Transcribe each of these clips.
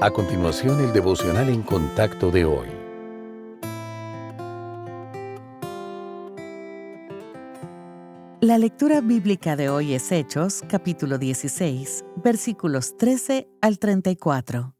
A continuación, el devocional en contacto de hoy. La lectura bíblica de hoy es Hechos, capítulo 16, versículos 13 al 34.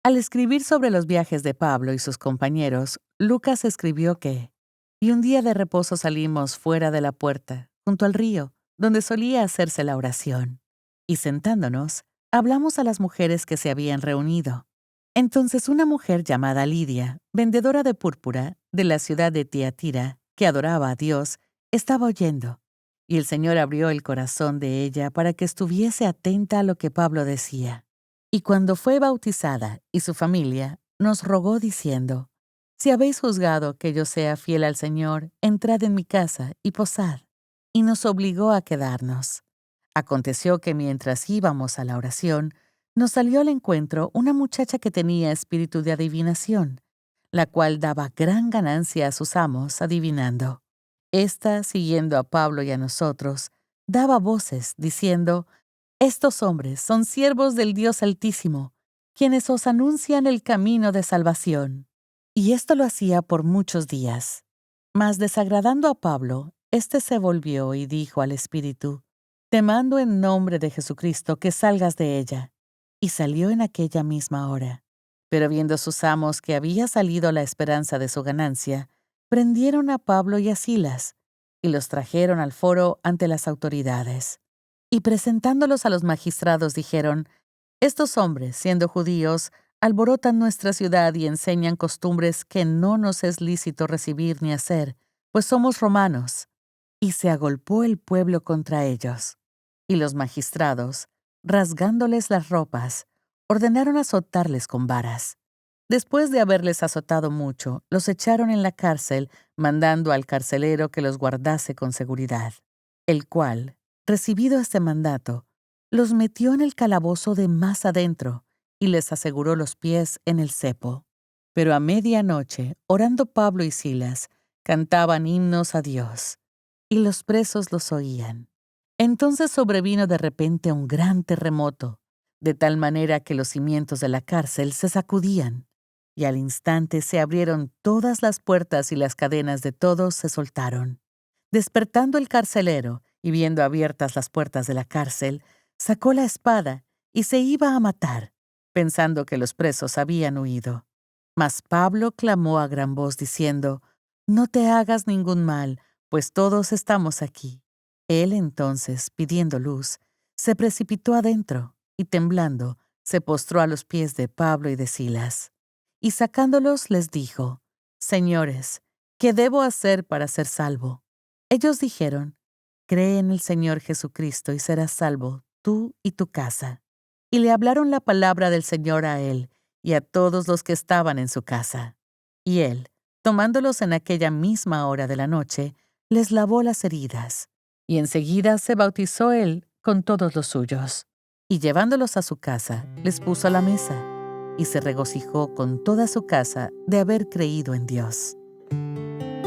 Al escribir sobre los viajes de Pablo y sus compañeros, Lucas escribió que, «Y un día de reposo salimos fuera de la puerta, junto al río, donde solía hacerse la oración. Y sentándonos, hablamos a las mujeres que se habían reunido. Entonces una mujer llamada Lidia, vendedora de púrpura, de la ciudad de Tiatira, que adoraba a Dios, estaba oyendo. Y el Señor abrió el corazón de ella para que estuviese atenta a lo que Pablo decía. Y cuando fue bautizada y su familia, nos rogó diciendo, «Si habéis juzgado que yo sea fiel al Señor, entrad en mi casa y posad». Y nos obligó a quedarnos. Aconteció que mientras íbamos a la oración, nos salió al encuentro una muchacha que tenía espíritu de adivinación, la cual daba gran ganancia a sus amos adivinando. Esta, siguiendo a Pablo y a nosotros, daba voces, diciendo, «Estos hombres son siervos del Dios Altísimo, quienes os anuncian el camino de salvación». Y esto lo hacía por muchos días. Mas desagradando a Pablo, éste se volvió y dijo al espíritu, «Te mando en nombre de Jesucristo que salgas de ella». Y salió en aquella misma hora. Pero viendo sus amos que había salido la esperanza de su ganancia, prendieron a Pablo y a Silas, y los trajeron al foro ante las autoridades. Y presentándolos a los magistrados dijeron, «Estos hombres, siendo judíos, alborotan nuestra ciudad y enseñan costumbres que no nos es lícito recibir ni hacer, pues somos romanos». Y se agolpó el pueblo contra ellos. Y los magistrados, rasgándoles las ropas, ordenaron azotarles con varas. Después de haberles azotado mucho, los echaron en la cárcel, mandando al carcelero que los guardase con seguridad, el cual, recibido este mandato, los metió en el calabozo de más adentro y les aseguró los pies en el cepo. Pero a medianoche, orando Pablo y Silas, cantaban himnos a Dios, y los presos los oían. Entonces sobrevino de repente un gran terremoto, de tal manera que los cimientos de la cárcel se sacudían, y al instante se abrieron todas las puertas y las cadenas de todos se soltaron. Despertando el carcelero y viendo abiertas las puertas de la cárcel, sacó la espada y se iba a matar, pensando que los presos habían huido. Mas Pablo clamó a gran voz diciendo, «No te hagas ningún mal, pues todos estamos aquí». Él entonces, pidiendo luz, se precipitó adentro y temblando, se postró a los pies de Pablo y de Silas. Y sacándolos les dijo, «Señores, ¿qué debo hacer para ser salvo?» Ellos dijeron, «Cree en el Señor Jesucristo y serás salvo, tú y tu casa». Y le hablaron la palabra del Señor a él y a todos los que estaban en su casa. Y él, tomándolos en aquella misma hora de la noche, les lavó las heridas. Y enseguida se bautizó él con todos los suyos. Y llevándolos a su casa, les puso a la mesa, y se regocijó con toda su casa de haber creído en Dios.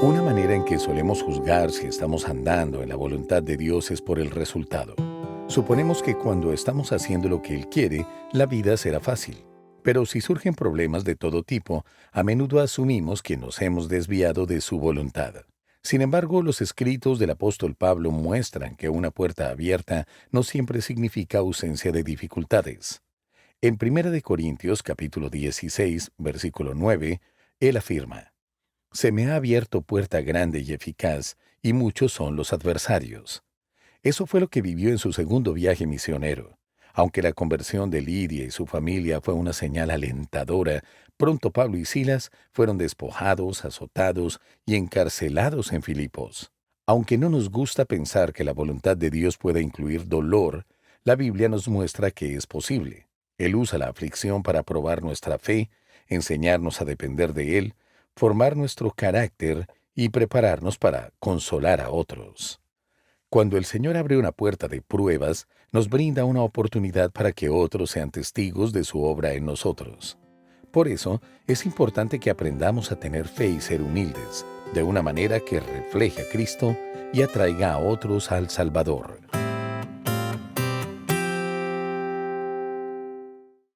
Una manera en que solemos juzgar si estamos andando en la voluntad de Dios es por el resultado. Suponemos que cuando estamos haciendo lo que Él quiere, la vida será fácil. Pero si surgen problemas de todo tipo, a menudo asumimos que nos hemos desviado de su voluntad. Sin embargo, los escritos del apóstol Pablo muestran que una puerta abierta no siempre significa ausencia de dificultades. En 1 de Corintios capítulo 16, versículo 9, él afirma, «Se me ha abierto puerta grande y eficaz, y muchos son los adversarios». Eso fue lo que vivió en su segundo viaje misionero. Aunque la conversión de Lidia y su familia fue una señal alentadora, pronto Pablo y Silas fueron despojados, azotados y encarcelados en Filipos. Aunque no nos gusta pensar que la voluntad de Dios pueda incluir dolor, la Biblia nos muestra que es posible. Él usa la aflicción para probar nuestra fe, enseñarnos a depender de Él, formar nuestro carácter y prepararnos para consolar a otros. Cuando el Señor abre una puerta de pruebas, nos brinda una oportunidad para que otros sean testigos de su obra en nosotros. Por eso, es importante que aprendamos a tener fe y ser humildes, de una manera que refleje a Cristo y atraiga a otros al Salvador.